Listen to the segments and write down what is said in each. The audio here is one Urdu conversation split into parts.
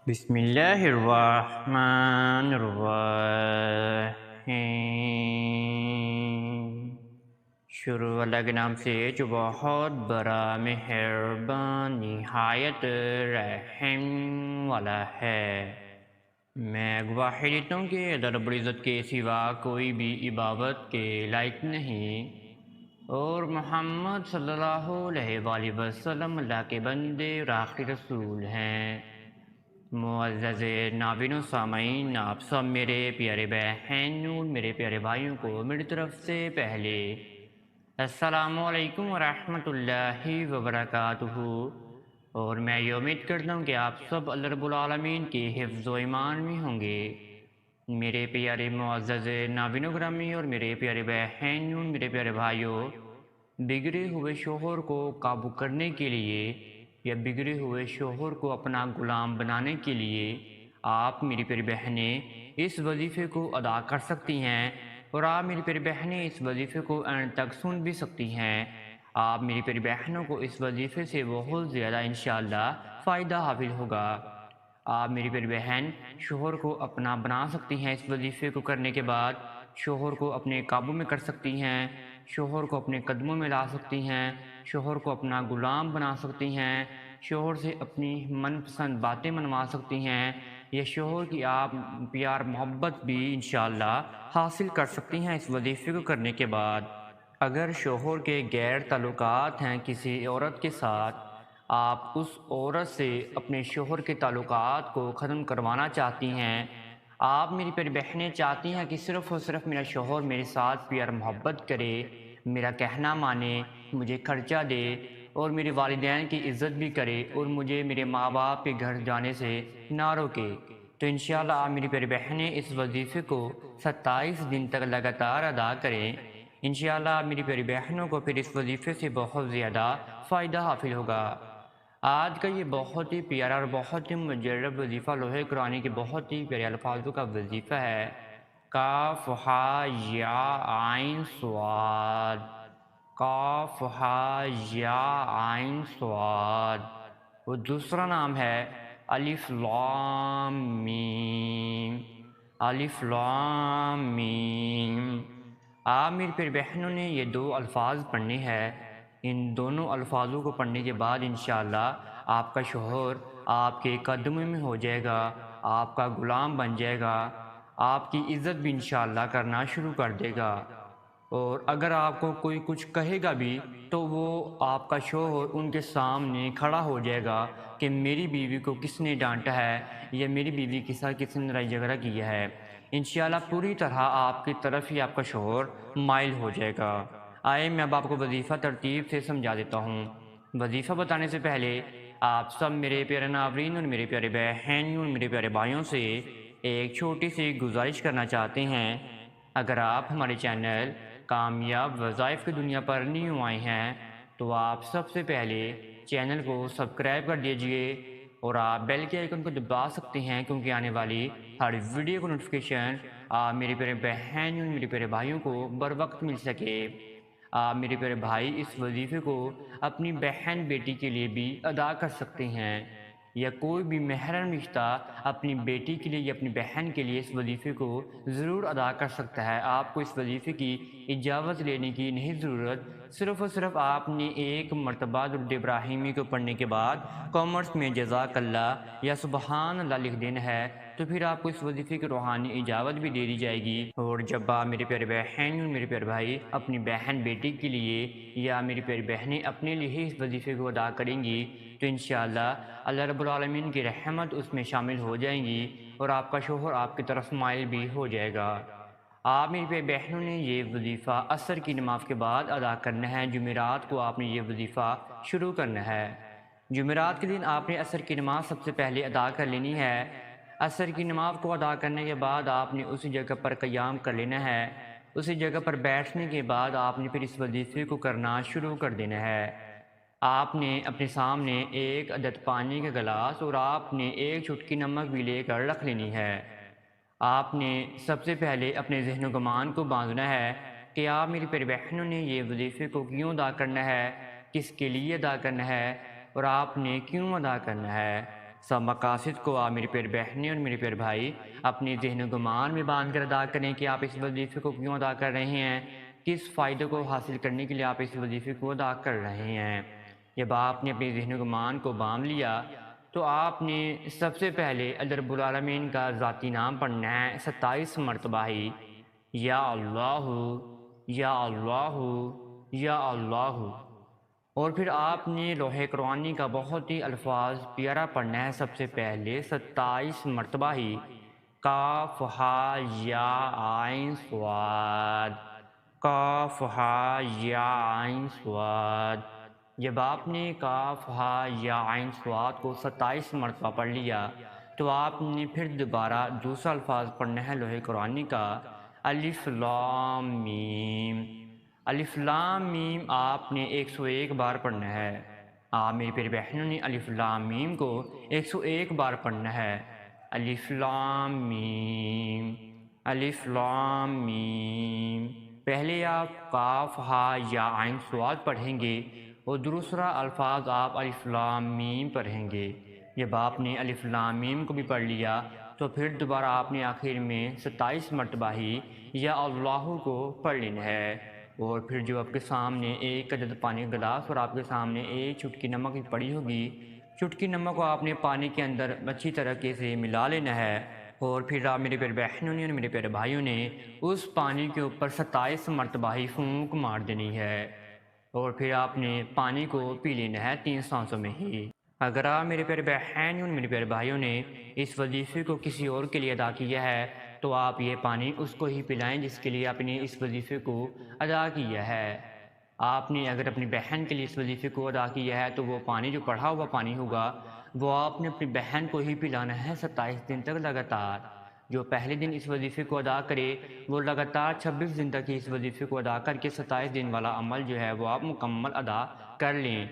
بسم اللہ الرحمن الرحیم۔ شروع اللہ کے نام سے جو بہت بڑا مہربان نہایت رحم والا ہے۔ میں گواہی دیتا ہوں کہ اللہ رب العزت کے سوا کوئی بھی عبادت کے لائق نہیں، اور محمد صلی اللہ علیہ وآلہ وسلم اللہ کے بندے اور آخری رسول ہیں۔ معزز ناظرین و سامعین، آپ سب میرے پیارے بہن اور میرے پیارے بھائیوں کو میری طرف سے پہلے السلام علیکم ورحمۃ اللہ وبرکاتہ، اور میں یہ امید کرتا ہوں کہ آپ سب اللہ رب العالمین کے حفظ و ایمان میں ہوں گے۔ میرے پیارے معزز ناظرین و گرامی اور میرے پیارے بہن اور میرے پیارے بھائیوں، بگڑے ہوئے شوہر کو قابو کرنے کے لیے یا بگڑے ہوئے شوہر کو اپنا غلام بنانے کے لیے آپ میری پیاری بہنیں اس وظیفے کو ادا کر سکتی ہیں، اور آپ میری پیاری بہنیں اس وظیفے کو اینڈ تک سن بھی سکتی ہیں۔ آپ میری پیاری بہنوں کو اس وظیفے سے بہت زیادہ انشاءاللہ فائدہ حاصل ہوگا۔ آپ میری پیاری بہن شوہر کو اپنا بنا سکتی ہیں، اس وظیفے کو کرنے کے بعد شوہر کو اپنے قابو میں کر سکتی ہیں، شوہر کو اپنے قدموں میں لا سکتی ہیں، شوہر کو اپنا غلام بنا سکتی ہیں، شوہر سے اپنی من پسند باتیں منوا سکتی ہیں، یا شوہر کی آپ پیار محبت بھی انشاءاللہ حاصل کر سکتی ہیں اس وظیفے کو کرنے کے بعد۔ اگر شوہر کے غیر تعلقات ہیں کسی عورت کے ساتھ، آپ اس عورت سے اپنے شوہر کے تعلقات کو ختم کروانا چاہتی ہیں، آپ میری پیاری بہنیں چاہتی ہیں کہ صرف اور صرف میرا شوہر میرے ساتھ پیار محبت کرے، میرا کہنا مانے، مجھے خرچہ دے اور میرے والدین کی عزت بھی کرے، اور مجھے میرے ماں باپ کے گھر جانے سے نہ روکے، تو انشاءاللہ آپ میری پیاری بہنیں اس وظیفے کو 27 دن تک لگاتار ادا کریں۔ انشاءاللہ آپ میری پیاری بہنوں کو پھر اس وظیفے سے بہت زیادہ فائدہ حاصل ہوگا۔ آج کا یہ بہت ہی پیارا اور بہت ہی مجرب وظیفہ لوح قرآن کے بہت ہی پیارے الفاظوں کا وظیفہ ہے۔ کاف ہا یا عین صاد، کاف ہا یا عین صاد۔ وہ دوسرا نام ہے الف لام میم، الف لام میم۔ آپ میری پیاری بہنوں نے یہ دو الفاظ پڑھنے ہیں۔ ان دونوں الفاظوں کو پڑھنے کے بعد انشاءاللہ آپ کا شوہر آپ کے قدموں میں ہو جائے گا، آپ کا غلام بن جائے گا، آپ کی عزت بھی انشاءاللہ کرنا شروع کر دے گا، اور اگر آپ کو کوئی کچھ کہے گا بھی تو وہ آپ کا شوہر ان کے سامنے کھڑا ہو جائے گا کہ میری بیوی کو کس نے ڈانٹا ہے، یا میری بیوی کے ساتھ کس نے لڑائی جھگڑا کیا ہے۔ انشاءاللہ پوری طرح آپ کی طرف ہی آپ کا شوہر مائل ہو جائے گا۔ آئے میں اب آپ کو وظیفہ ترتیب سے سمجھا دیتا ہوں۔ وظیفہ بتانے سے پہلے آپ سب میرے پیارے ناظرین اور میرے پیارے بہن اور میرے پیارے بھائیوں سے ایک چھوٹی سی گزارش کرنا چاہتے ہیں۔ اگر آپ ہمارے چینل کامیاب وظائف کی دنیا پر نیو آئے ہیں تو آپ سب سے پہلے چینل کو سبسکرائب کر دیجئے، اور آپ بیل کے آئیکن کو دبا سکتے ہیں، کیونکہ آنے والی ہر ویڈیو کو نوٹیفیکیشن آپ میرے پیارے بہن اور میرے پیارے بھائیوں کو بر وقت مل سکے۔ آپ میرے پیارے بھائی اس وظیفے کو اپنی بہن بیٹی کے لیے بھی ادا کر سکتے ہیں، یا کوئی بھی محرم رشتہ اپنی بیٹی کے لیے یا اپنی بہن کے لیے اس وظیفے کو ضرور ادا کر سکتا ہے۔ آپ کو اس وظیفے کی اجازت لینے کی نہیں ضرورت، صرف اور صرف آپ نے ایک مرتبہ درود ابراہیمی کو پڑھنے کے بعد کامنٹس میں جزاک اللہ یا سبحان اللہ لکھ دینا ہے، تو پھر آپ کو اس وظیفے کی روحانی اجازت بھی دے دی جائے گی۔ اور جب آپ میرے پیارے بہن اور میرے پیارے بھائی اپنی بہن بیٹی کے لیے یا میری پیاری بہنیں اپنے لیے ہی اس وظیفے کو ادا کریں گی تو انشاءاللہ اللہ رب العالمین کی رحمت اس میں شامل ہو جائیں گی، اور آپ کا شوہر آپ کی طرف مائل بھی ہو جائے گا۔ آپ میری پیاری بہنوں نے یہ وظیفہ عصر کی نماز کے بعد ادا کرنا ہے۔ جمعرات کو آپ نے یہ وظیفہ شروع کرنا ہے۔ جمعرات کے دن آپ نے عصر کی نماز سب سے پہلے ادا کر لینی ہے۔ عصر کی نماز کو ادا کرنے کے بعد آپ نے اسی جگہ پر قیام کر لینا ہے۔ اسی جگہ پر بیٹھنے کے بعد آپ نے پھر اس وظیفے کو کرنا شروع کر دینا ہے۔ آپ نے اپنے سامنے ایک عدد پانی کا گلاس اور آپ نے ایک چٹکی نمک بھی لے کر رکھ لینی ہے۔ آپ نے سب سے پہلے اپنے ذہن و گمان کو باندھنا ہے کہ آپ میری پیاری بہنوں نے یہ وظیفے کو کیوں ادا کرنا ہے، کس کے لیے ادا کرنا ہے، اور آپ نے کیوں ادا کرنا ہے۔ سب مقاصد کو آپ میری پیر بہنیں اور میرے پیر بھائی اپنی ذہن و گمان میں باندھ کر ادا کریں کہ آپ اس وظیفے کو کیوں ادا کر رہے ہیں، کس فائدے کو حاصل کرنے کے لیے آپ اس وظیفے کو ادا کر رہے ہیں۔ جب آپ نے اپنی ذہن و گمان کو باندھ لیا تو آپ نے سب سے پہلے اللہ رب العالمین کا ذاتی نام پڑھنا ہے 27 مرتبہ ہی، یا اللہ یا اللہ یا اللہ۔ اور پھر آپ نے لوح قرآنی کا بہت ہی الفاظ پیارا پڑھنا ہے سب سے پہلے 27 مرتبہ ہی، کاف ہا یا عین صاد، کاف ہا یا عین صاد۔ جب آپ نے کاف ہا یا عین صاد کو 27 مرتبہ پڑھ لیا تو آپ نے پھر دوبارہ دوسرا الفاظ پڑھنا ہے لوح قرآنی کا الف لام میم۔ الف لام میم آپ نے 101 بار پڑھنا ہے۔ آپ میری پیاری بہنوں نے الف لام میم کو 101 بار پڑھنا ہے۔ الف لام میم، الف لام میم۔ پہلے آپ کاف ہا یا عین صاد پڑھیں گے اور دوسرا الفاظ آپ الف لام میم پڑھیں گے۔ جب آپ نے الف لام میم کو بھی پڑھ لیا تو پھر دوبارہ آپ نے آخر میں 27 مرتبہ ہی یا اللہ کو پڑھ لینا ہے۔ اور پھر جو آپ کے سامنے ایک عدد پانی کا گلاس اور آپ کے سامنے ایک چٹکی نمک کی پڑی ہوگی، چٹکی نمک کو آپ نے پانی کے اندر اچھی طریقے سے ملا لینا ہے۔ اور پھر آپ میرے پیارے بہنوں نے اور میرے پیارے بھائیوں نے اس پانی کے اوپر 27 مرتبہ ہی پھونک مار دینی ہے، اور پھر آپ نے پانی کو پی لینا ہے 3 سانسوں میں ہی۔ اگر آپ میرے پیارے بہنوں اور میرے پیارے بھائیوں نے اس وظیفے کو کسی اور کے لیے ادا کیا ہے تو آپ یہ پانی اس کو ہی پلائیں جس کے لیے آپ نے اس وظیفے کو ادا کیا ہے۔ آپ نے اگر اپنی بہن کے لیے اس وظیفے کو ادا کیا ہے تو وہ پانی جو پڑھا ہوا پانی ہوگا وہ آپ نے اپنی بہن کو ہی پلانا ہے 27 دن تک لگاتار۔ جو پہلے دن اس وظیفے کو ادا کرے وہ لگاتار 26 دن تک اس وظیفے کو ادا کر کے 27 دن والا عمل جو ہے وہ آپ مکمل ادا کر لیں۔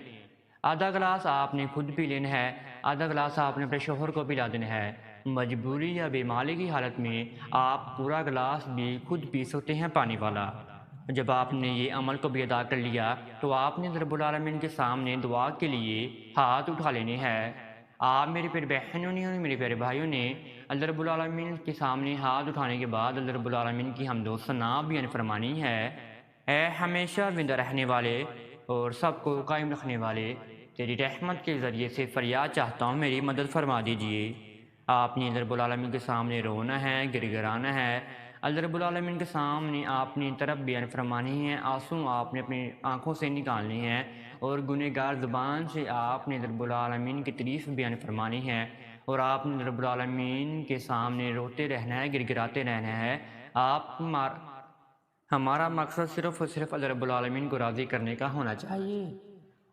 آدھا گلاس آپ نے خود پی لینا ہے، آدھا گلاس آپ نے اپنے شوہر کو پلا دینا ہے۔ مجبوری یا بیماری کی حالت میں آپ پورا گلاس بھی خود پی سکتے ہیں پانی والا۔ جب آپ نے یہ عمل کو بھی ادا کر لیا تو آپ نے رب العالمین کے سامنے دعا کے لیے ہاتھ اٹھا لینے ہیں۔ آپ میری پیاری بہنوں نے اور میرے پیارے بھائیوں نے اللہ رب العالمین کے سامنے ہاتھ اٹھانے کے بعد اللہ رب العالمین کی حمد و ثنا بیان فرمانی ہے۔ اے ہمیشہ زندہ رہنے والے اور سب کو قائم رکھنے والے، تیری رحمت کے ذریعے سے فریاد چاہتا ہوں میری مدد فرما دیجیے۔ آپ نے اللہ رب العالمین کے سامنے رونا ہے، گر گرانا ہے۔ اللہ رب العالمین کے سامنے آپ نے طرف بیان فرمانی ہے، آنسو آپ نے اپنی آنکھوں سے نکالنی ہے، اور گنہگار زبان سے آپ نے رب العالمین کی تعریف بیان فرمانی ہے، اور آپ نے رب العالمین کے سامنے روتے رہنا ہے، گر گراتے رہنا ہے۔ ہمارا مقصد صرف اور صرف اللہ رب العالمین کو راضی کرنے کا ہونا چاہیے۔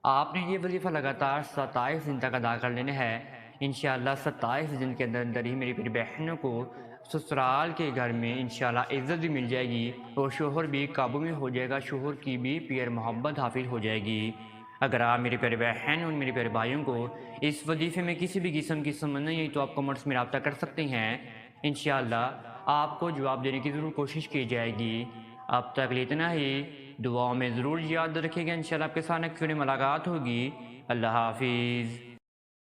آپ نے یہ وظیفہ لگاتار 27 دن تک ادا کر لینا ہے۔ انشاءاللہ 27 دن کے اندر اندر ہی میری پیاری بہنوں کو سسرال کے گھر میں انشاءاللہ عزت بھی مل جائے گی اور شوہر بھی قابو میں ہو جائے گا، شوہر کی بھی پیار محبت حاصل ہو جائے گی۔ اگر آپ میری پیاری بہن اور میرے پیارے بھائیوں کو اس وظیفے میں کسی بھی قسم کی سمجھ نہیں آئی تو آپ کمنٹس میں رابطہ کر سکتے ہیں، انشاءاللہ آپ کو جواب دینے کی ضرور کوشش کی جائے گی۔ اب تک اتنا ہی، دعاؤں میں ضرور یاد رکھیے گا، انشاءاللہ آپ کے ساتھ ایک پھر ملاقات ہوگی۔ اللہ حافظ۔